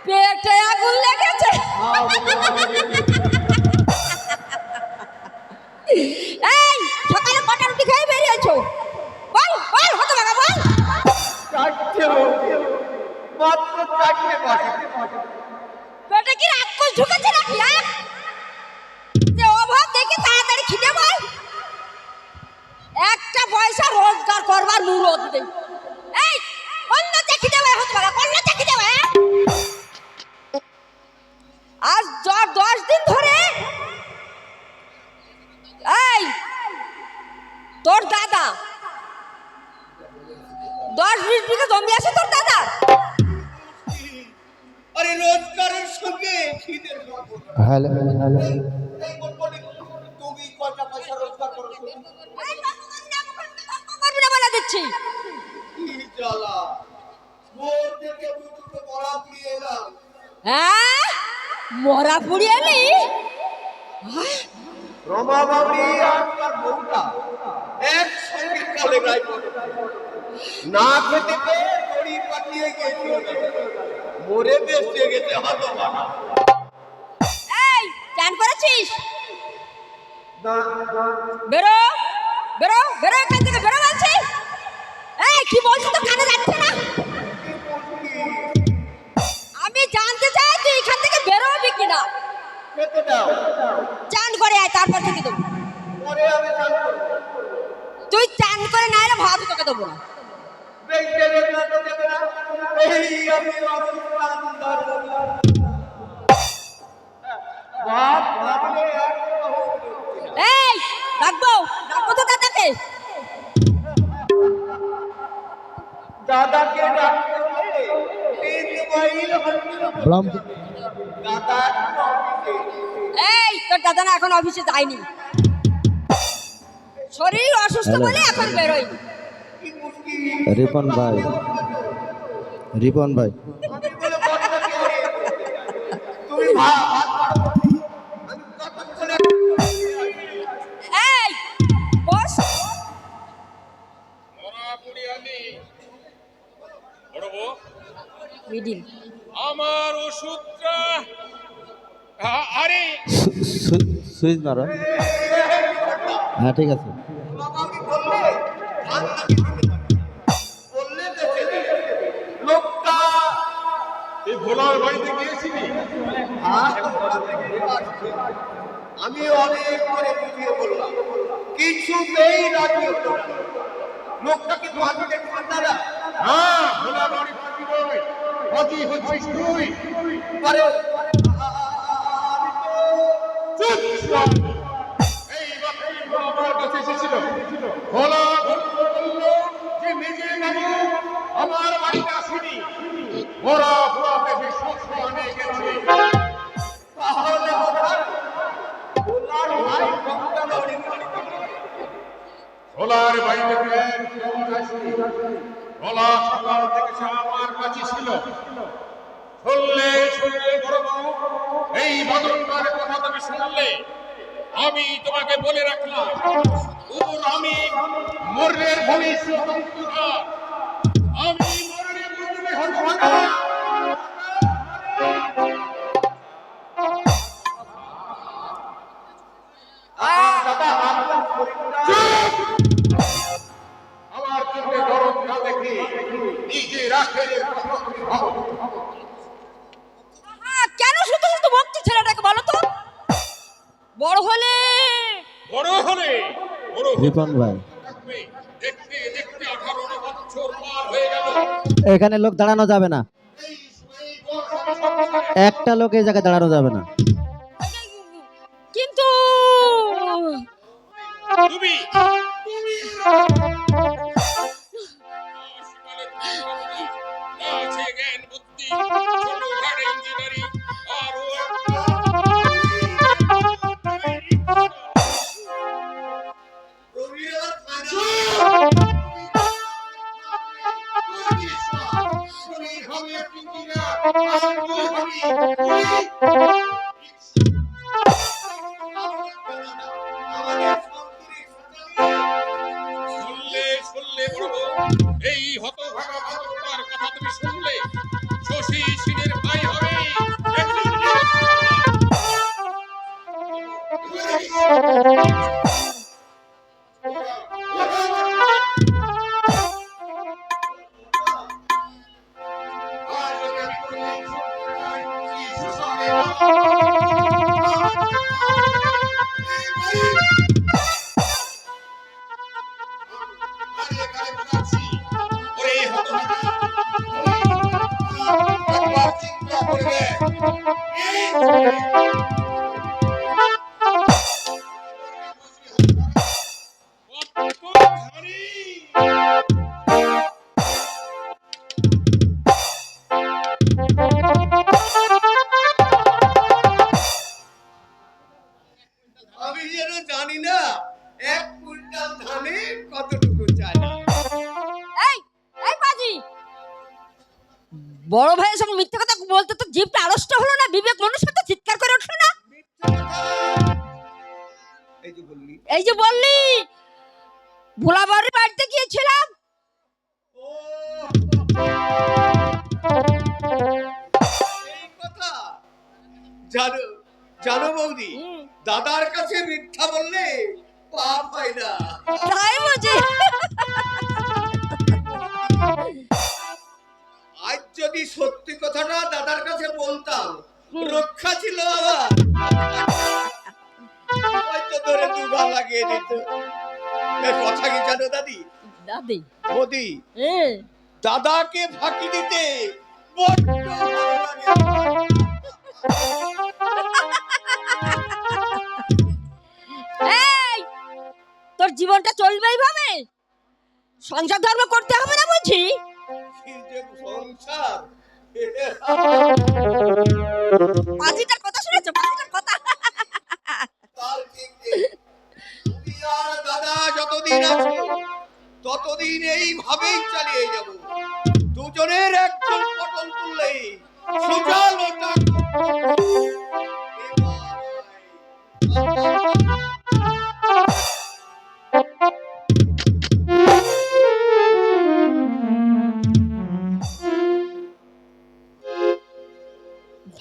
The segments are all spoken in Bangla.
পেটে আগুন লেগেছে। এই সকালে কটা রুটি খেয়ে বেরিয়েছো? বল বল হতো বাবা বল। চারটে মাত্র চারটে বাজে। পেটে কি রাক্ষস ঢুকেছে নাকি? যে অভাব দেখে তাড়াতাড়ি খিদে বল। একটা পয়সা রোজগার করবার মুরদ নেই। এই অন্য দেখি দেবে হতো বাবা, অন্য দেখি দেবে। আজ 10 দিন ধরে এই তোর দাদা 10-20 বিঘা জমি আছে তোর দাদা। আরে রোজগারের সঙ্গে খিদের সম্পর্ক। হ্যালো হ্যালো এই বলি, তুমি কয়টা পয়সা রোজগার করো? এই করবি না বলে দিচ্ছি। কি জ্বালা! ভোর থেকে দুটো বড়া পুড়িয়ে এলাম। হ্যাঁ মরা পুড়িয়ে এলি? রমা বাবরি আর তার বউটা একসঙ্গে কালে গায়ে পড়ে। না খেতে পেয়ে দড়ি পাঠিয়ে গিয়েছিল। মরে বেঁচে গেছে হতভাগা। এই চান করেছিস? না বেরো বেরো বেরো এখান থেকে, বেরো বলছি। এই কি বলছিস তো কানে যাচ্ছে না? আমি জানতে চাই তুই এখান থেকে বেরোবি কিনা। খেতে দাও, চান করে আয়, তারপর থেকে দেবো। পরে আমি জানবো। তুই চান করে না এলে ভাত তোকে দেবো না। বেঁচে গেছে তো দেবে না। এই আমি অসুস্থানদার ভাত ভাবলে এক এই ডাকবো ডাকবো তো দাদাকে। দাদাকে ডাকতে হলে 3 মাইল হাঁটতে হবে। দাদা অফিসে। এই তোর দাদা না এখন অফিসে যায়নি, শরীর অসুস্থ বলে এখন বেরোয়। কি মুশকিল! রিপন ভাই রিপন ভাই আমি বলে বড়টাকে ওরে, তুমি ভাত পারো। আমি কতক্ষণে এই বস। মিডিল আমার ওষুধটা আরে সুইচ মারো। হ্যাঁ ঠিক আছে। বাবাকে বললে ভাত নাকি দিতে পারে। বললে বেঁচে যাবে। লোকটা এই ভোলার বাড়িতে গিয়েছিলি? ভাত কোথা থেকে আসছে? আমি অনেক করে বুঝিয়ে বললাম, কিছুতেই রাজি হতো না। লোকটা কিন্তু আজকে ঠান্ডা না। হ্যাঁ, ভোলার বাড়ি পার্টি নয়, পার্টি হচ্ছিস তুই। পারে চুপ কর। এই বাপের ভোলা আমার কাছে এসেছিল। ভোলা বলল যে নিজে নামু আমার বাড়িতে আসেনি, ওরা ভোলা দেখে শস্য আনিয়ে গেছে। তাহলে ওনার ভাই ভক্তা বাড়ি ভোলার বাড়ি থেকে একদম আসেনি। ভোলা সকাল থেকে সে আমার কাছে ছিল। শুনলে শুনলে বড় বউ, এই বদনটার কথা তুমি শুনলে? আমি তোমাকে বলে রাখলাম, ওর আমি মরের ভবিষ্যৎ অন্ধকার। আমি মরের বুঝবে হতভাগা। দাদা আপনার শরীরটা আমার চোখে গরম না দেখে নিজে রাখের কথা তুমি ভাবো। কেন শুধু শুধু বকছি ছেলেটাকে বলো তো? বড় হলে বড় হলে বড় রিপন ভাই থাকবে। দেখতে দেখতে 18 বছর পার হয়ে গেল। এখানে লোক দাঁড়ানো যাবে না, এই বয়স একটা লোক এই জায়গায় দাঁড়ানো যাবে না। কিন্তু তুমি আছে জ্ঞান বুদ্ধি ছোটখাটো ইঞ্জিনিয়ারিং আর রবিবার তুমি হবে ইঞ্জিনিয়ার আর তুই হবি শুনলে বড় বউ, এই হতভাগা বাদকটার কথা তুমি শুনলে? শশী সিনের ভাই হবে আর যদি আমি কোনোদিন সুসংবাদ আর এখানে বোঝাচ্ছি, ওরে হতভাগা, একবার চিন্তা করে দেখ, কতখানি আমি যেন জানি না 1 কুইন্টাল ধানে কতটুকু চাই। এই এই পাজি, বড় ভাইয়ের সঙ্গে মিথ্যে কথা বলতে তো জিভটা আড়ষ্ট হলো না, বিবেক মনুষ্য তো চিৎকার করে উঠলো না। এই যে বললি, এই যে বললি ভোলাবাড়ির বাড়িতে গিয়েছিলাম, ও এই কথা। জানো জানো বৌদি, দাদার কাছে মিথ্যা বললে পাপ হয় না। তাই বুঝি? আজ যদি সত্যি কথাটা দাদার কাছে বলতাম, রক্ষা ছিল আমার, হয়তো ধরে দুগা লাগিয়ে দিত। এর কথা কি জানো দাদি, দাদি মোদি, এ দাদাকে ফাঁকি দিতে বড্ড ভালো লাগে। এই তোর জীবনটা চলবে এইভাবে? সংসার ধর্ম করতে হবে না বুঝি? কি যে সংসার, পাজিটার কথা শুনেছো? পাজিটার কথা তার ঠিক নেই। তুমি আর দাদা যতদিন আছো ততদিন এইভাবেই চালিয়ে যাব। দুজনের একজন পটল তুললেই সোজা লোটা।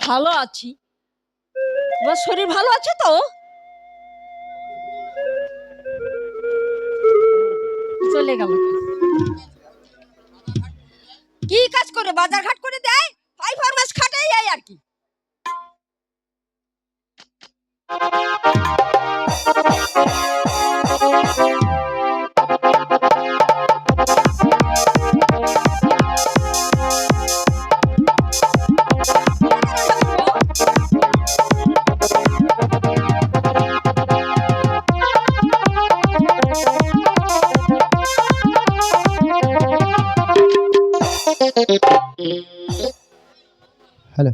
ভালো আছি। তোমার শরীর ভালো আছে তো? চলে গেল। কি কাজ করে? বাজার ঘাট করে দেয়, 5 মাস খাটাই যায় আর কি। হ্যালো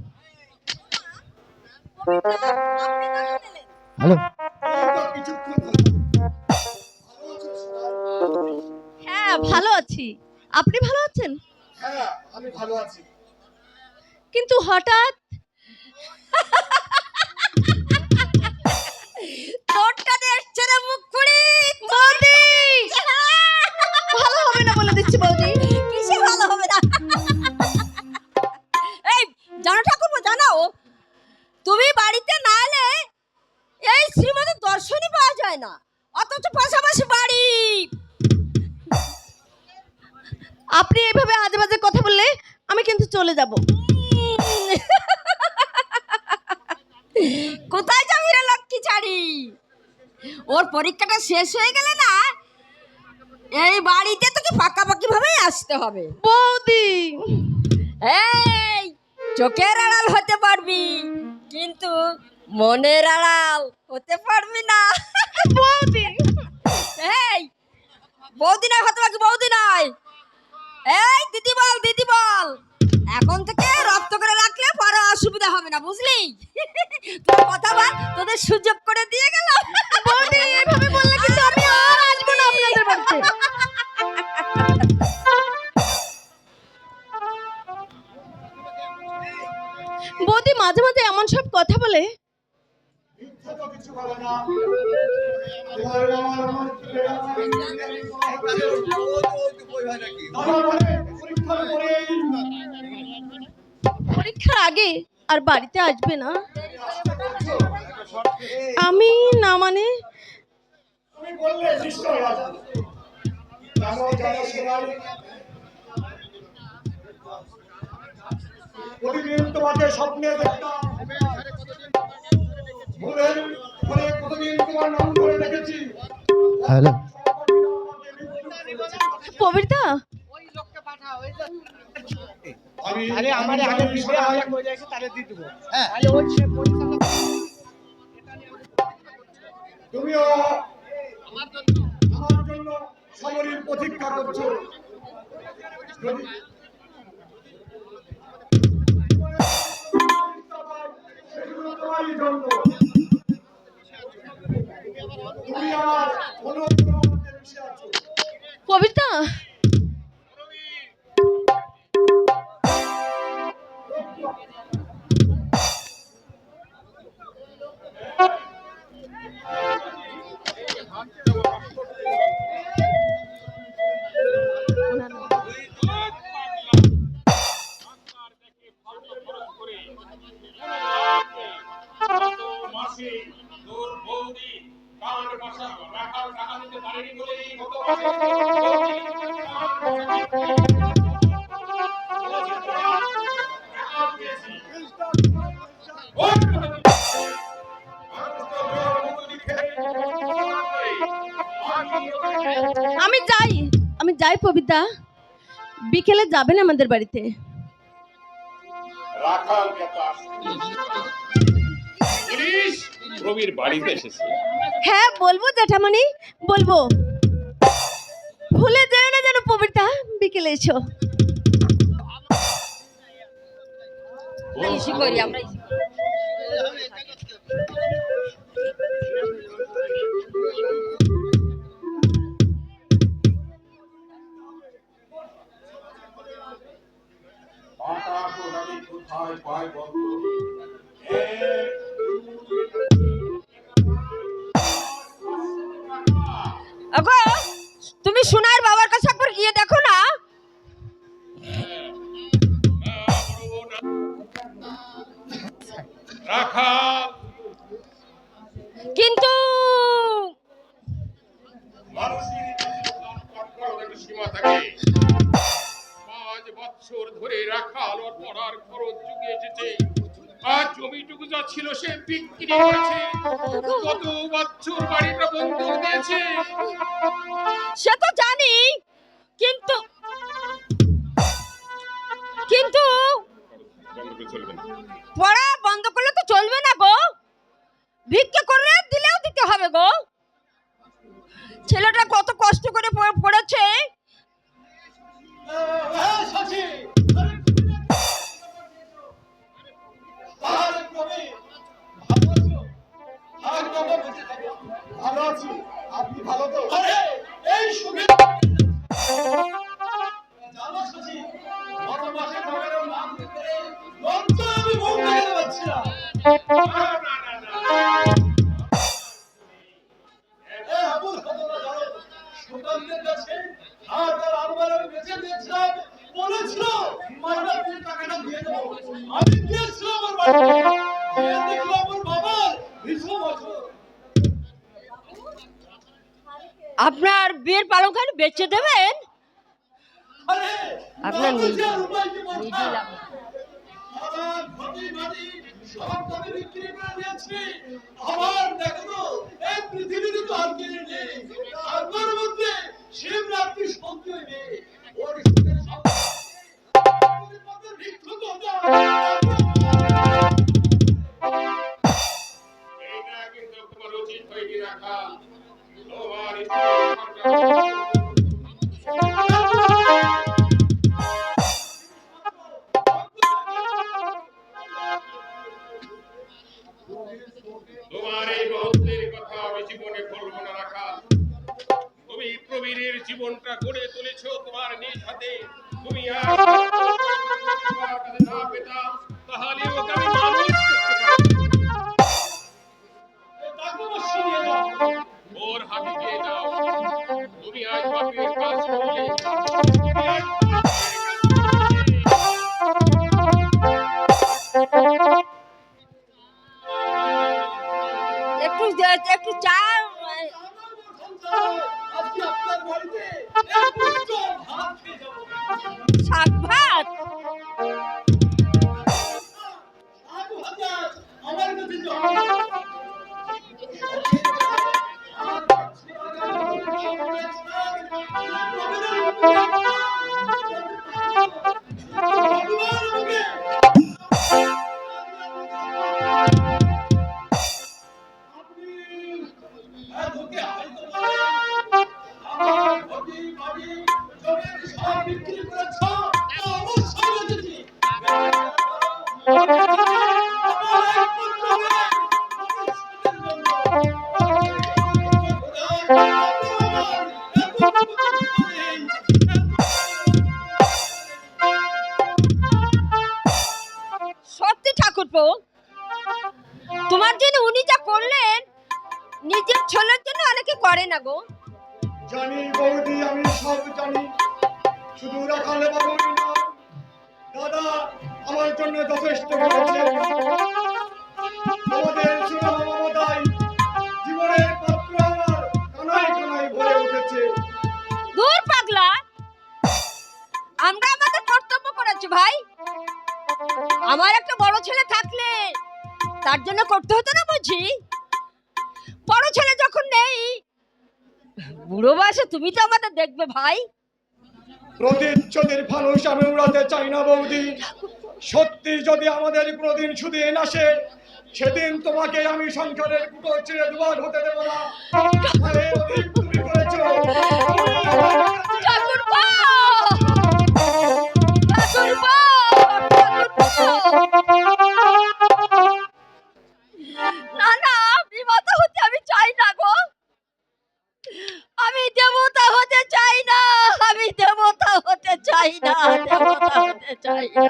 হ্যালো, হ্যাঁ ভালো আছি। আপনি ভালো আছেন? হ্যাঁ আমি ভালো আছি। কিন্তু হঠাৎ তোরটা দেখছে রে মুখ পুড়ি। বৌদি ভালো হবে না বলে দিচ্ছি বৌদি। কিসে ভালো হবে না? এই জানো ঠাকুরপো, জানো তুমি বাড়িতে না এলে এই শ্রীমতীর দর্শনই পাওয়া যায় না, অথচ পাশাপাশি বাড়ি। আপনি এইভাবে আজে বাজে কথা বললে আমি কিন্তু চলে যাব। কোথায় যাবি রে লক্ষ্মী ছাড়ি? ওর পরীক্ষাটা শেষ হয়ে গেলে না এই বাড়িতে তোকে পাকাপাকি ভাবেই আসতে হবে। বৌদি এই চোখের আড়াল হতে পারবি, কিন্তু মনের আড়াল হতে পারবি না। বৌদি এই বৌদি নয়, হতভাগী বৌদি নয়। এই দিদি বল, দিদি বল। এখন থেকে রপ্ত করে রাখলে পরে অসুবিধা হবে না, বুঝলি? তোর কথা বল, তোদের সুযোগ করে দিয়ে গেল। বৌদি এইভাবে বললে কিন্তু আমি আর আসবো না আপনাদের বাড়িতে। বৌদি মাঝে মাঝে এমন সব কথা বলে। কিছু বলে না। পরীক্ষার আগে আর বাড়িতে আসবে না? আমি না মানে তুমি বললে নিশ্চয় আছে জানো জানো সবাই প্রতিদিন তোমাকে স্বপ্নে দেখতাম ভোরের ভোরে কতদিন তোমার নাম ধরে দেখেছি হ্যালো কবিতা আমি আমার আগে বিষয় আগে কই যাইছে তাহলে দিয়ে দেব তাহলে ওই সে পরিচালক তুমিও আমার জন্য সমরের প্রতীক্ষা করছো যদি সেগুলো তোমারই জন্য তুমি আমার অনুরোধের মধ্যে মিশে আছো কবিতা মাসে তোর বৌদি কান বাসা রাখার টাকা দিতে পারেনি বলে এই গত মাসে আমি যাই কবিতা বিকেলে যাবেন আমাদের বাড়িতে রাখাল কথা পুলিশ রবির বাড়িতে এসেছে। হ্যাঁ বলবো জ্যাঠামণি বলবো ভুলে যেও না যেন কবিতা বিকেলে এসো ইসি করি আমরা কোথায় পায় বন্ধু আগো তুমি সোনার বাবার কাছে একবার গিয়ে দেখো না রাখাল কিন্তু মানুষের একটা সীমা থাকে 5 বছর ধরে রাখাল ওর পড়ার খরচ জুগিয়ে এসেছে আর জমিটুকু যা ছিল সে বিক্রি করেছে কত বছর বাড়িটা বন্ধক দিয়েছে সে তো জানি কিন্তু কিন্তু বন্ধ করে চলবে না পড়া বন্ধ করলে তো চলবে না গো ভিক্ষা করে দিলেও দিতে হবে গো ছেলেটা কত কষ্ট করে পড়েছে ভালো আছি আপনি ভালো তো এই সুখে জানো শশী গত মাসে খবরের নাম দিতে লজ্জা আমি মুখ দেখাতে পারছি না আবুল ঘটনা জানো সুকান্তের কাছে আর তার আলমারি বেঁচে দিয়েছিলাম বলেছিল মাইনা দিয়ে টাকাটা দিয়ে দেবো আমি গিয়েছিলাম আমার বাড়িতে গিয়ে দেখলাম আমার বাবার ভীষণ অসুখ আপনার বিয়ের পালঙ্কার বেচে দেবেন আরে আপনার নিজে রূপাই কি নিজে বলতা লাভ আমার ঘটি ঘটি সব দামে বিক্রি করে দিয়েছি আবার দেখো তো এই পৃথিবীতে তো আর কিছু নেই তার মধ্যে শিবরাত্রি সন্ধ্যে নেই ওর সুখের সব ভিক্ষু কথা এইটা কিন্তু তোমার উচিত হয়নি রাখাল তোমার তোমার এই বন্ধের কথা আমি জীবনে বলবো না রাখাল তুমি প্রবীরের জীবনটা গড়ে তুলেছো তোমার নিজ হাতে তুমি আর তোমার কাছে না পেতাম তাহলে ওকে আমি মানুষ করতে পারতাম তাকে বসিয়ে দিয়ে দাও ওর হাতে দিয়ে দাও তুমি আজ বাপের কাজ করলে তুমি আজ বাপের কাজ করলে। সত্যি ঠাকুরপো, তোমার জন্য উনি যা করলেন নিজের ছেলের জন্য অনেকে করে না গো। জানি বৌদি, আমি সব জানি। শুধু রাখালে বাবুই না, দাদা আমার জন্য যথেষ্ট করেছে। আমাদের সুনাম মমতায় জীবনের পাত্র আমার কানায় কানায় ভরে উঠেছে। দূর পাগলা, আমরা আমাদের কর্তব্য করেছি ভাই। আমার একটা বড় ছেলে থাকলে তার জন্য করতে হতো না বুঝি? বড় ছেলে যখন নেই, বুড়ো বয়সে তুমি তো আমাদের দেখবে ভাই। প্রতিচ্ছদের ফানুষ আমি উড়াতে চাই না বৌদি। সত্যি যদি আমাদের কোনোদিন সুদিন আসে, সেদিন তোমাকে আমি সংসারের কুটো ছেড়ে দুবার হতে দেবো না। আরে, অধিক তুমি করেছো। ঠাকুরপো! ঠাকুরপো! ঠাকুরপো! না না, বিপদ হতে আমি চাই না গো। আমি দেবতা হতে চাই না, আমি দেবতা হতে চাই না, দেবতা হতে চাই না।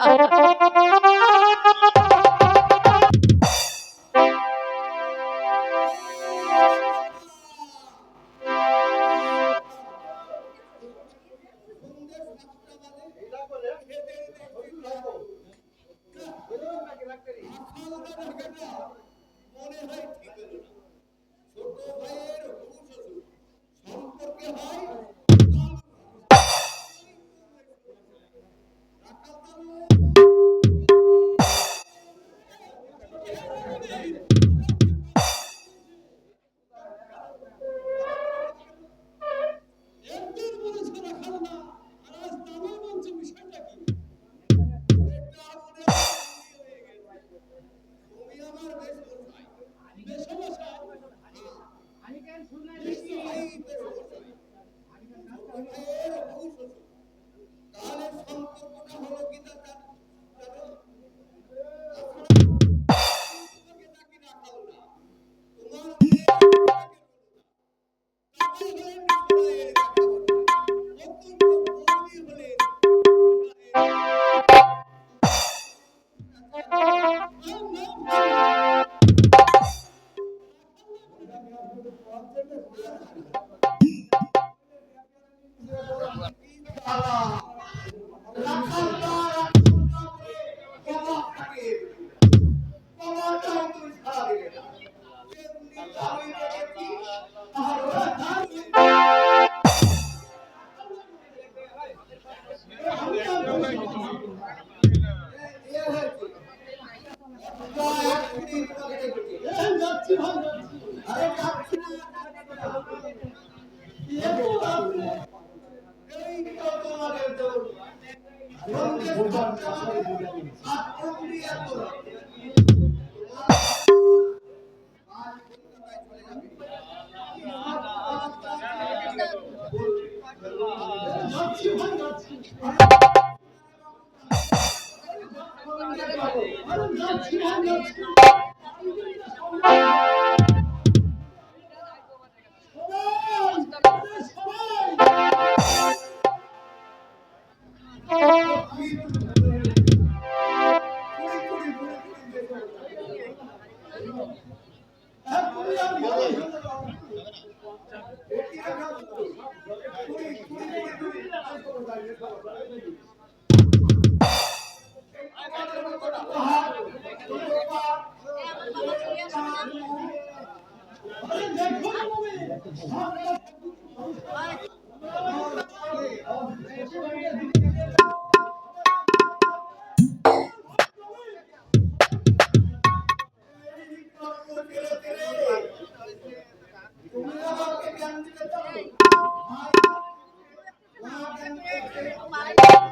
তুমি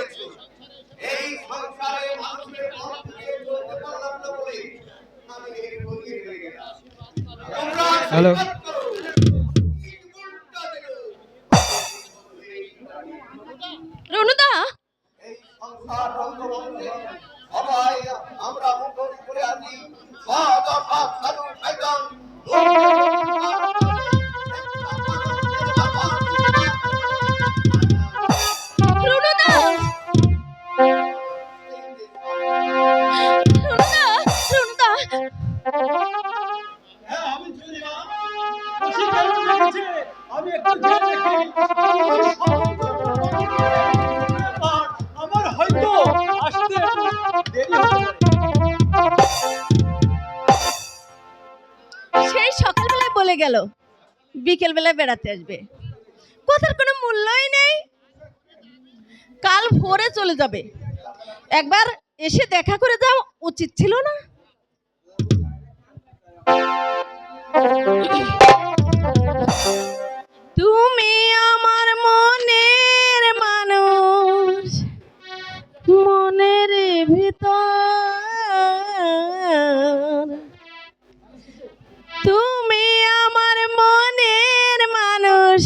করেছে। এই সংসারে মানুষের মন থেকে চলতে পারলাম না বলে আমি এই বলিয়ে হয়ে গেলাম। তোমরা হ্যালো। আশীর্বাদ করো, উল্টা দিও। রনুদা, এই সংসার রঙ্গমঞ্চে সবাই আমরা মুখোশ করে আছি সদা সাধু শয়তান। রনুদা, রনুদা, হ্যাঁ আমি চলি না, খুশি কেন লেগেছে আমি একটু জেনে দেখি। আমার হয়তো আসতে একটু দেরি হতে পারে। সেই সকালবেলায় বলে গেল বিকেলবেলায় বেড়াতে আসবে, কথার কোনো মূল্যই নেই। কাল ভোরে চলে যাবে, একবার এসে দেখা করে যাও উচিত ছিল না? তুমি আমার মনের মানুষ, মনের ভিতর তুমি আমার মনের মানুষ,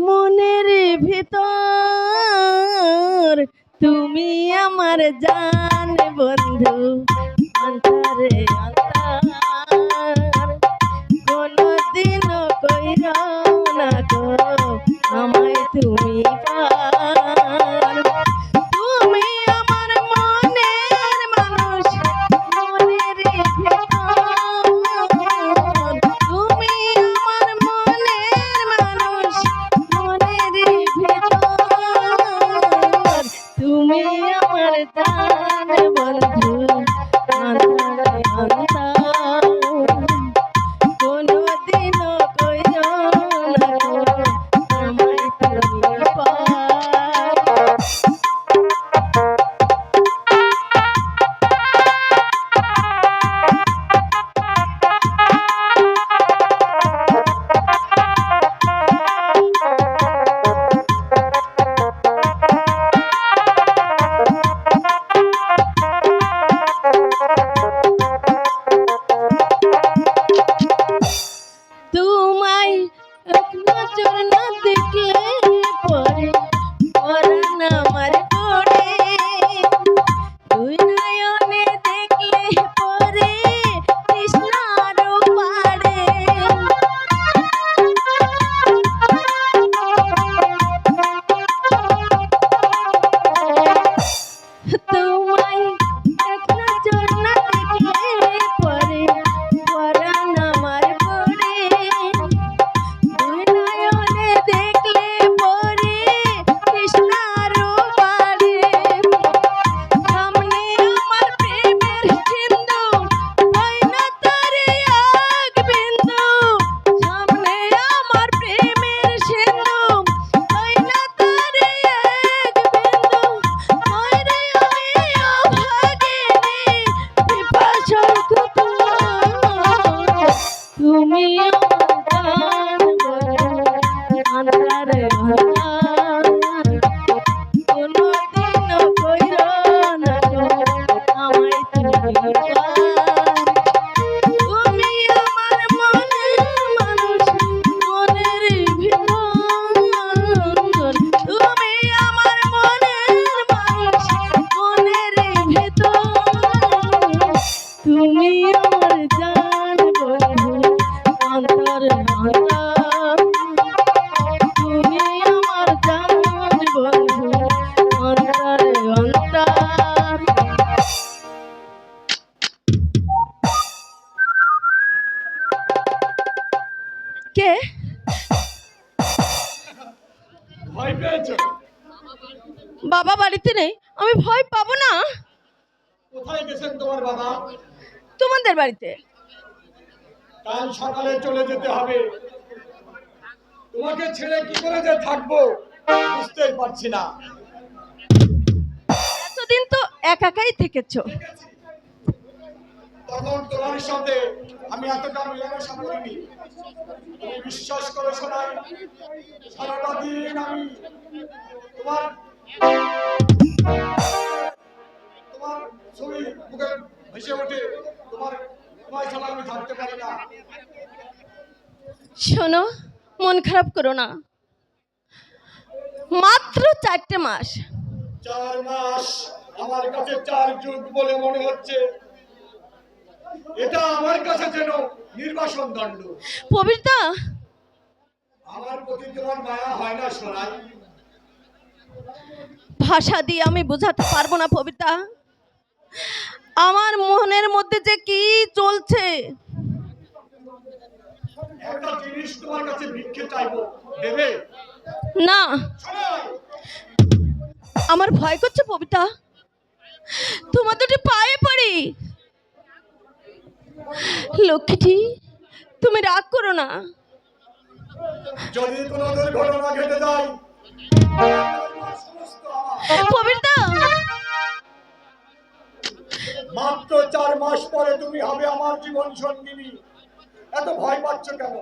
মনের ভিতর তুমি আমার জান বন্ধু, অন্তরে অন্তর কোনদিনও কইরো না গো আমায় তুমি পার। তুমি আমার মনের মানুষ, মনের ভিতর তুমি আমার মনের মানুষ, মনের ভিতর তুমি আমার জান বন্ধু, অন্তরে অন্তর কোনদিনও কইরো না গো আমায় তুমি পার। তোমায় এক নজর না দেখলে পরে পরাণ আমার পড়ে, দুই নয়নে দেখলে পরে তৃষ্ণারও বাড়ে। তোমায় এক নজর না দেখলে পরে পরাণ আমার পড়ে, দুই নয়নে দেখলে পরে তৃষ্ণারও বাড়ে। সামনে আমার প্রেমের সিন্ধু, হয় না তারে এক বিন্দু। সামনে আমার প্রেমের সিন্ধু, হয় না তারে এক বিন্দু। হয় রে ওই অভাগিনী পিপাসর কুকুর, তুমি আমার জান বন্ধু, অন্তরে অন্তর কোনদিনও কইরো না গো আমায় তুমি পার। তুমি আমার মনের মানুষ, মনের ভিতর তুমি আমার মনের মানুষ, মনের ভিতর তুমি আমার জান বন্ধু, অন্তরে অন্তর তুমি আমার জান বন্ধু, অন্তরে অন্তর। কে? ভয় পেয়েছো? বাবা বাড়িতে নেই, আমি ভয় পাবো না। কোথায় গেছেন তোমার বাবা? তোমাদের বাড়িতে। কাল সকালে চলে যেতে হবে, তোমাকে ছেড়ে কি করে যে থাকবো বুঝতেই পারছি না। এতদিন তো একাই থেকেছো, তখন তোমার সাথে আমি এতটা মেলামেশা করিনি। তুমি বিশ্বাস করো শোনাই, সারাটা দিন আমি তোমার ভেসে ওঠে, তোমার তোমায় ছাড়া আমি থাকতে পারি না। শোনো, মন খারাপ করো না, মাত্র 4টে মাস। 4 মাস আমার কাছে 4 যুগ বলে মনে হচ্ছে। এটা আমার কাছে যেন নির্বাসন দণ্ড। পবিত্রা, আমার প্রতি তোমার মায়া হয় না সোনাই? ভাষা দিয়ে আমি বোঝাতে পারবো না পবিত্রা, আমার মনের মধ্যে যে কি চলছে। একটা জিনিস তোমার কাছে ভিক্ষে চাইবো, দেবে? না, সোনাই, আমার ভয় করছে পবিত্রা, তোমার দুটি পায়ে পড়ি। লক্ষ্মীটি, তুমি রাগ করো না। যদি কোনো দুর্ঘটনা ঘটে যায়, সমস্ত আমার। পবিত্রা, মাত্র 4 মাস পরে তুমি হবে আমার জীবন সঙ্গিনী। এত ভয় পাচ্ছ কেন?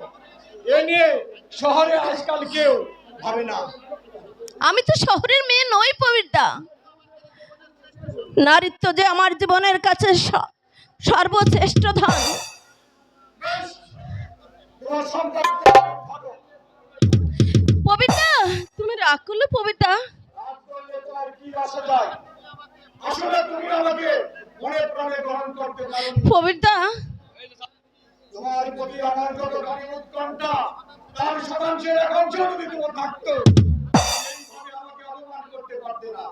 এ নিয়ে শহরে আজকাল কেউ ভাবে না। আমি তো শহরের মেয়ে নই পবিত্রা। নারীত্ব যে আমার জীবনের কাছে সর্বশ্রেষ্ঠ ধন। তোমার সন্তান থাকো। পবিত্রা, তুমি রাগ করলে পবিত্রা? রাগ করলে তোমার কি আসা যায়? আসলে তুমি আমাকে মনে প্রাণে গ্রহণ করতে পারোনি। পবিত্রা, তোমার প্রতি আমার যতখানি উৎকণ্ঠা, তার শতাংশের 1 যদি তোমার থাকতো, এইভাবে আমাকে অপমান করতে পারতে না।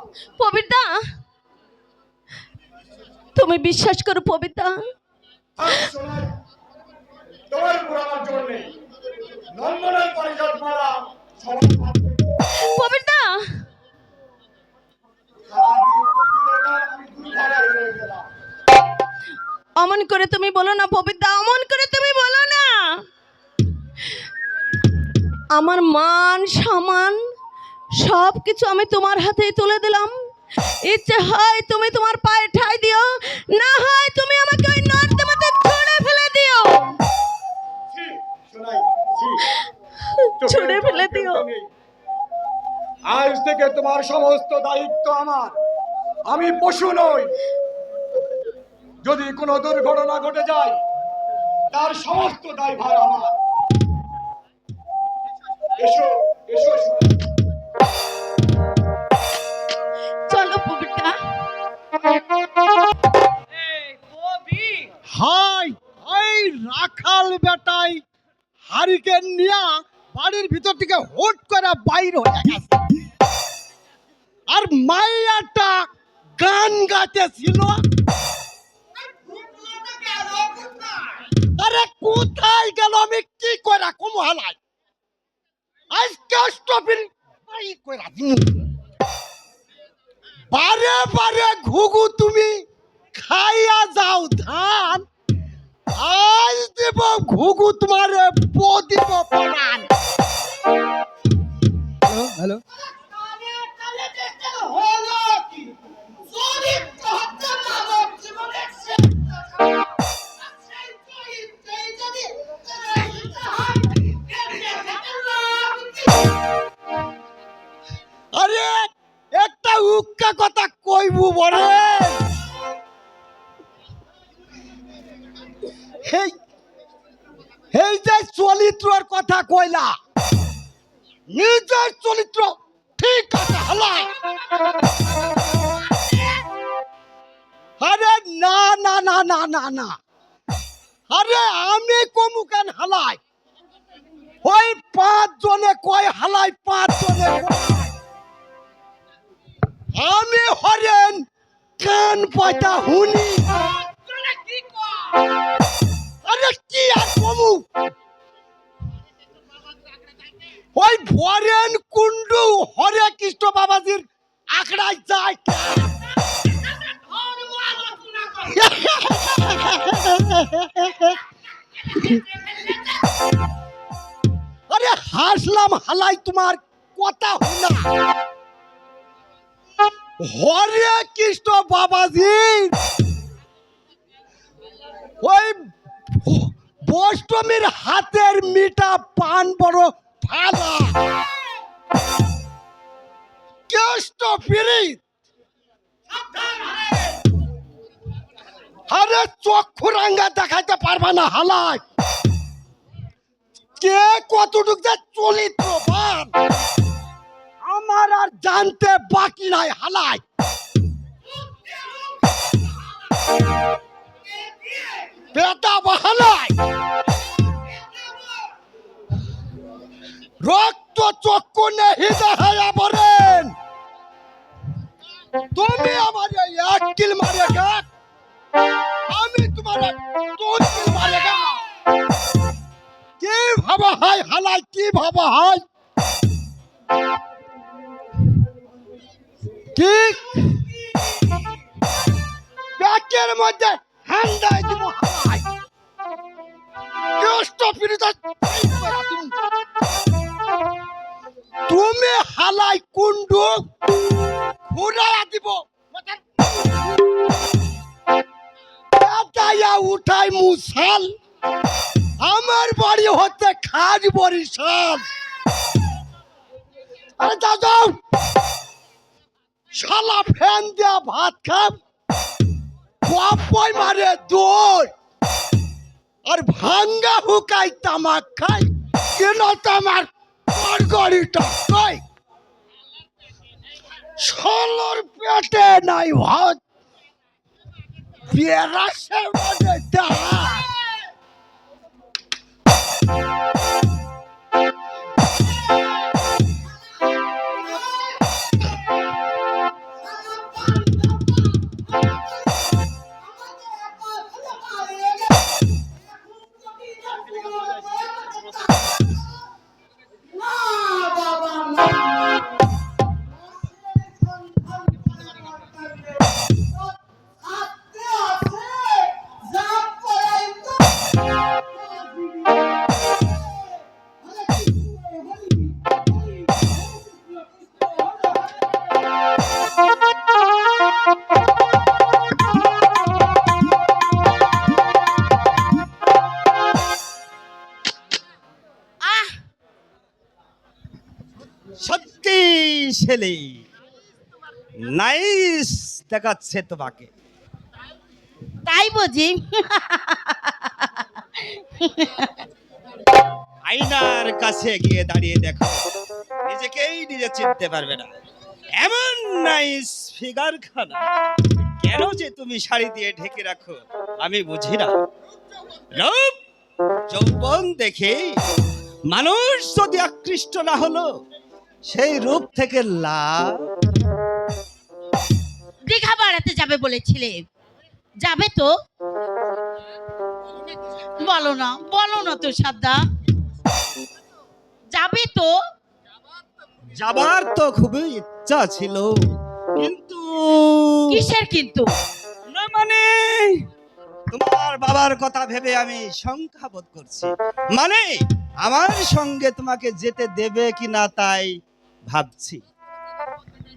পবিত্রা, তুমি বিশ্বাস করো পবিত্রা, থাক সোনাই, তোমার উপর আমার জোর নেই। নন্দনের পরিষদ মারা সবাই ভাববে, পবিত্রা, আমি দুর্ভাগায় রয়ে গেলাম। অমন করে তুমি বলো না পবিত্রা, অমন করে তুমি বলো না। আমার মান সম্মান সব কিছু আমি তোমার হাতেই তুলে দিলাম। ইচ্ছে হয় তুমি তোমার পায়ে ঠাই দিও, না হয় তুমি আমাকে ওই নর্দমাতে ছুঁড়ে ফেলে দিও। ছি, সোনাই, ছি। ছুঁড়ে ফেলে দিও। আজ থেকে তোমার সমস্ত দায়িত্ব আমার। আমি পশু নই। যদি কোনো দুর্ঘটনা ঘটে যায়, তার সমস্ত দায়ভার আমার। এসো, এসো সোনাই। চলো পবিত্রা। হাই হাই রাখাল বেটাই হারিকেন নিয়া বাড়ির ভিতর থেকে হুট করে বাইর হয়ে গেছে, আর মাইয়াটা গান গাইতেছিল। আরে কোথায় গেল, আমি কি করে কমু হালাই আজকে স্টপিল বাই কইরা দিন। বারে বারে ঘুঘু তুমি খাইয়া যাও ধান, আজ দেব ঘুঘু তোমার দিব প্রমাণ। হ্যালো আরে একটা উক্কা কথা কইবু বলে, এই যে চরিত্রর কথা কইলা, নিজের চরিত্র ঠিক আছে হালাই। আরে না না না না না না, আরে আমি কমু কেন হালাই? ওই 5 জনে কয় হালাই, 5 জনে কয়। আমি হরেন কান পাতা হুনি। আরে কি আর কমু, ওই ভরেন কুন্ডু হরে কৃষ্ণ বাবাজির আখড়ায় যায়। আরে হাসলাম হালাই, তোমার কথা হুনা। হরে কৃষ্ণ বাবাজির ওই বৈষ্ণবীর হাতের মিঠা পান বড় ভালা, কৃষ্ণ ফিরি। আরে এ চক্ষু রাঙ্গা দেখাইতে পারবা না হালাই কে কতটুক যে চরিত্রবান আমার আর জানতে বাকি নাই হালাই বেটা বাহালাই রক্ত চক্ষু নেহি দেখাইয়া বলেন তুমি আমার এই এক কিল মারে গা আমি তোমার তোর কিল মারে গা কি ভাবা হয় হালাই কি ভাবা হয় কি ব্যাকের মধ্যে হ্যান্ডাই দিব হালাই কষ্ট পীড়িত তুমি হালাই কুন্ডু ঘুরাইয়া দিব উঠাই মুসাল আমার বাড়ি হচ্ছে খাজ বরিশাল আরে যাও শালা ফ্যান দিয়া ভাত খাম বাপই মারে দৌড় আর ভাঙ্গা হুকাই তামাক খাই কেন তামার গড়গড়িটা কই শালার পেটে নাই ভাত বেরাসের মধ্যে ডাল সত্যি ছেলে নাইস দেখাচ্ছে তোমাকে তাই বুঝি আয়নার কাছে গিয়ে দাঁড়িয়ে দেখো নিজেকেই নিজে চিনতে পারবে না এমন নাইস ফিগার খানা কেন যে তুমি শাড়ি দিয়ে ঢেকে রাখো আমি বুঝি না রূপ যৌবন দেখে মানুষ যদি আকৃষ্ট না হলো সেই রূপ থেকে লাভ দীঘা বেড়াতে যাবে বলেছিলে যাবে তো বলো না তো সাদা যাবে তো যাবার তো খুবই ইচ্ছা ছিল কিন্তু কিসের কিন্তু না মানে তোমার বাবার কথা ভেবে আমি শঙ্কা বোধ করছি মানে আমার সঙ্গে তোমাকে যেতে দেবে কিনা তাই ভাবছি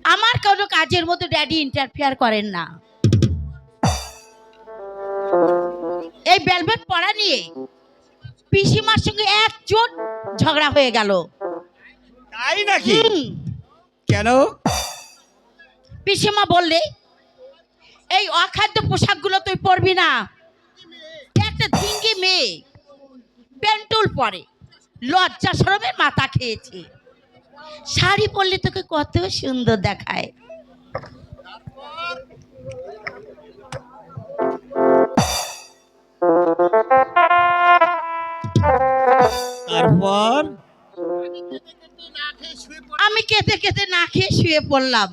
আমার কোনো কাজের মতো ড্যাডি ইন্টারফেয়ার করেন না এই বেলভেট পড়া নিয়ে পিসিমার সঙ্গে একজোট ঝগড়া হয়ে গেল তাই নাকি কেন পিসিমা বললে এই অখাদ্য পোশাকগুলো তুই পরবি না একটা ধিঙ্গি মেয়ে পেন্টুল পরে লজ্জা শরমের মাথা খেয়েছে শাড়ি পরলে তোকে কত সুন্দর দেখায় তারপর আমি কেঁদে কেঁদে না খেয়ে শুয়ে পড়লাম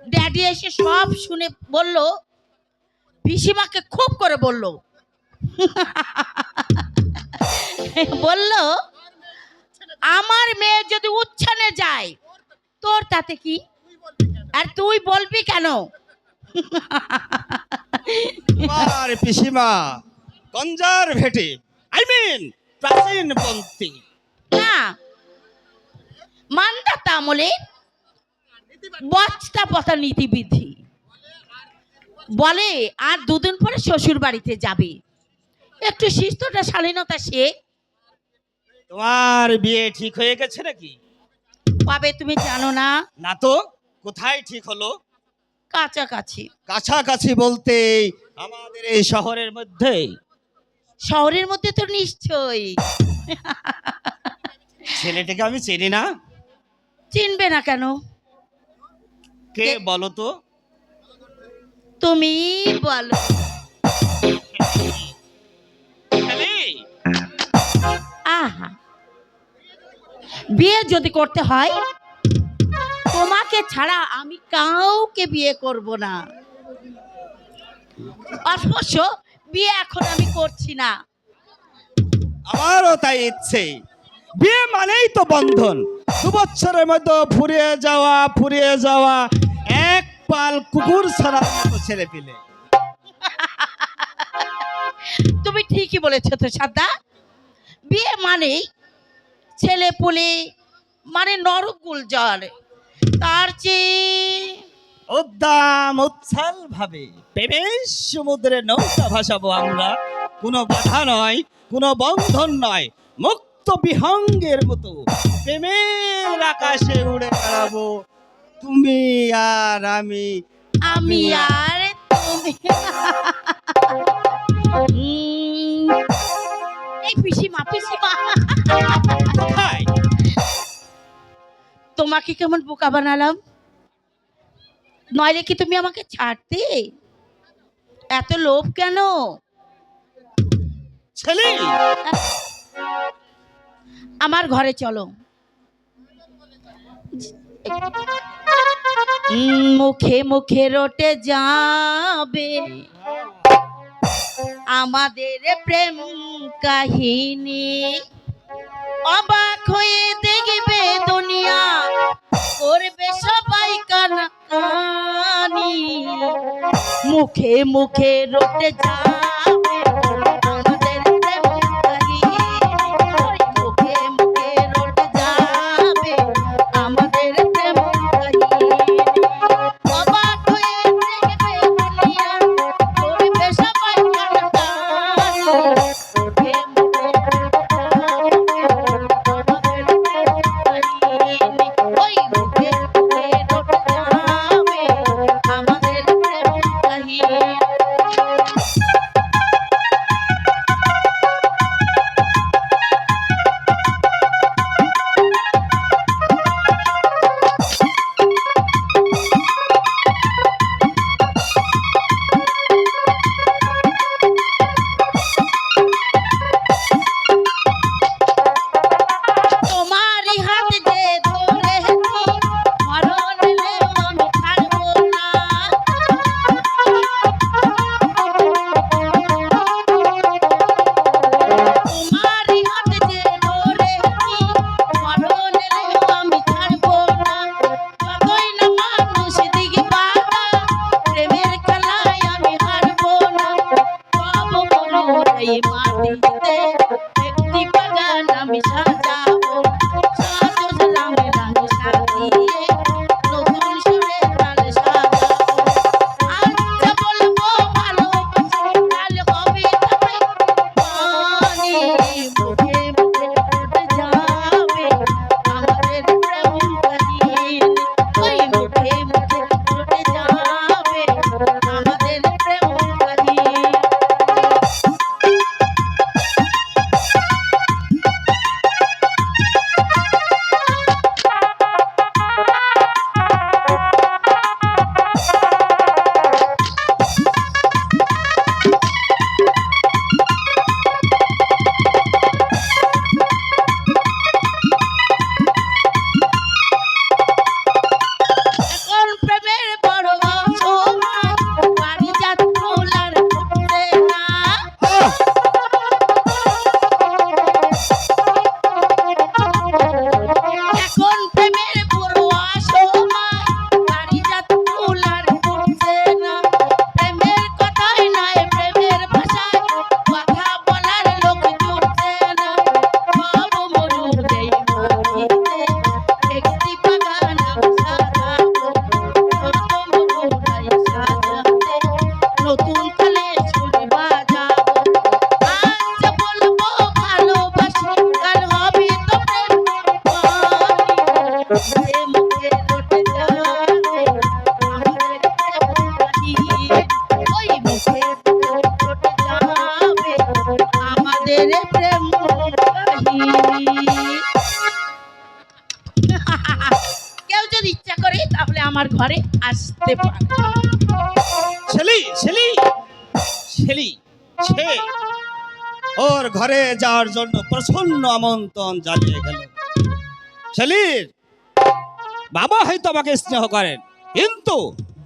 ড্যাডি এসে সব শুনে বলল পিসিমাকে খুব করে বলল বলল আমার মেয়ে যদি উচ্ছানে যায় তোর তাতে কি আর তুই বলবি কেন তোমার পিসিমা কনজারভেটিভ আই মিন প্রাচীনপন্থী না মান্দাতা আমলে বস্তা পথা নীতিবিধি বলে আর দুদিন পরে শ্বশুর বাড়িতে যাবে একটু শিস্তটা শালীনতা শেখ তোমার বিয়ে ঠিক হয়ে গেছে নাকি কবে তুমি জানো না না তো কোথায় ঠিক হলো কাছাকাছি কাছাকাছি বলতে আমাদের এই শহরের মধ্যে। শহরের মধ্যে তো নিশ্চয়ই। ছেলেটাকে আমি চিনি না। চিনবে না কেন? কে বলো তো? তুমি বলো। ছেলে? আহা, বিয়ে যদি করতে হয় তোমাকে ছাড়া আমি কাউকে বিয়ে করব না। অবশ্য বিয়ে এখন আমি করছি না। আমারও তাই ইচ্ছে। বিয়ে মানেই তো বন্ধন। 2 বছরের মধ্যে ফুরিয়ে যাওয়া এক পাল কুকুর ছাড়ার মতো ছেলে পেলে। তুমি ঠিকই বলেছো তো সাদা। বিয়ে মানে ছেলে পুলে, মানে নরকুল জল। তার চেয়ে উচ্ছ্বাল ভাবে প্রেমের সমুদ্রে নৌকা ভাসাবো আমরা। কোনো বাধা নয়, কোনো বন্ধন নয়, মুক্ত বিহঙ্গের মতো প্রেমের আকাশে উড়ে বেড়াবো, তুমি আর আমি। আমি আর তুমি। এই পিসিমা কোথায়? তোমাকে কেমন বোকা বানালাম? নইলে কি তুমি আমাকে ছাড়তে? এত লোভ কেন? ছেলে, আমার ঘরে চলো। মুখে মুখে রটে যাবে আমাদের প্রেম কাহিনী। অবাক হয়ে দেখবে দুনিয়া, করবে সবাই কানাকানি। মুখে মুখে রটে যাবে আমাদের প্রেম কাহিনী। মুখে মুখে রটে যাবে আমাদের প্রেম কাহিনী। অবাক হয়ে দেখবে দুনিয়া, করবে সবাই কানাকানি। মুখে মুখে ওই মুখে মুখে রটে যাবে আমাদের প্রেম কাহিনী। ঘরে আসতে পারে। ছেলি ছেলি ছেলি সে ওর ঘরে যাওয়ার জন্য প্রসন্ন আমন্ত্রণ জানিয়ে গেল। ছেলির বাবা হয়তো আমাকে স্নেহ করেন, কিন্তু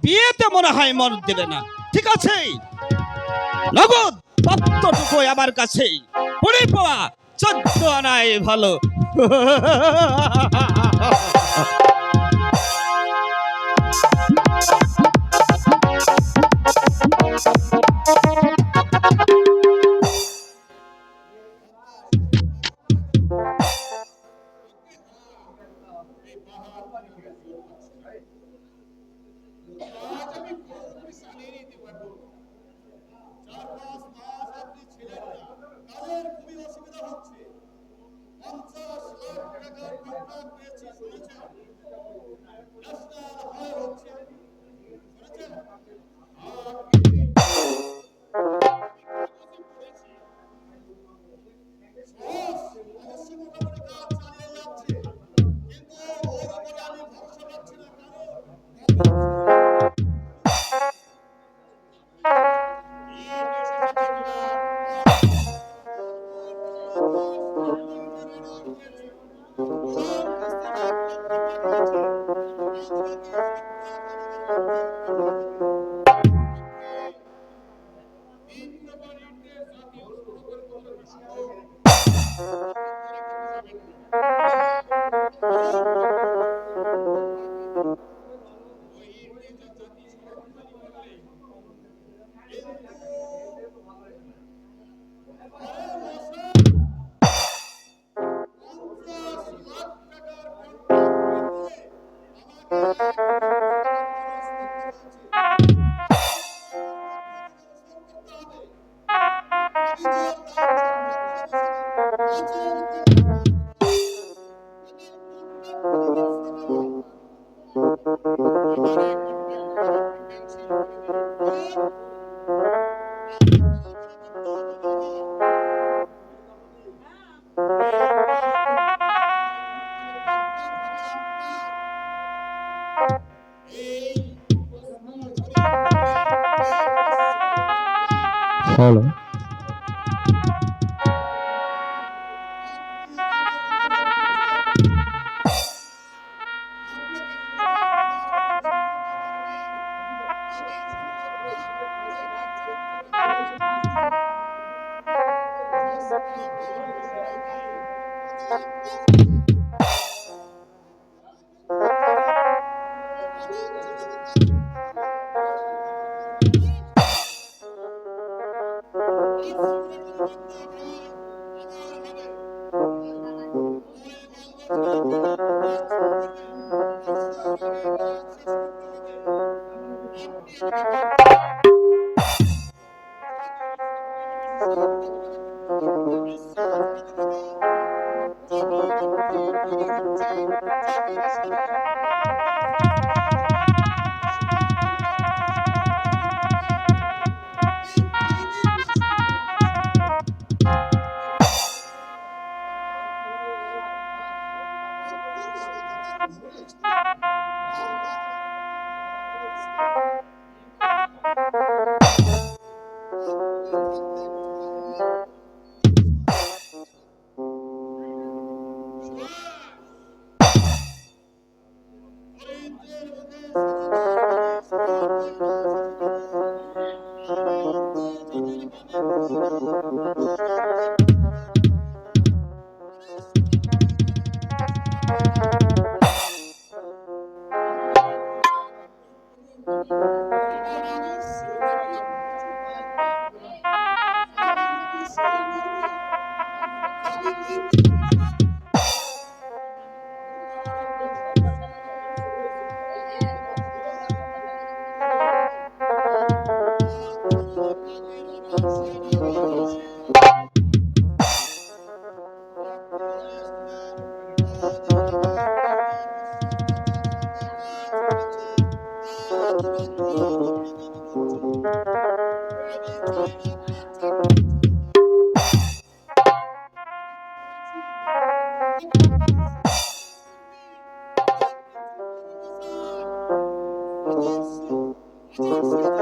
বিয়েতে মনে হয় মন দেবে না। ঠিক আছে, নগদ পত্রটুকু আমার কাছেই পড়ে পাওয়া 14 আনায় ভালো। Follow.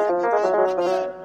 দেখেছি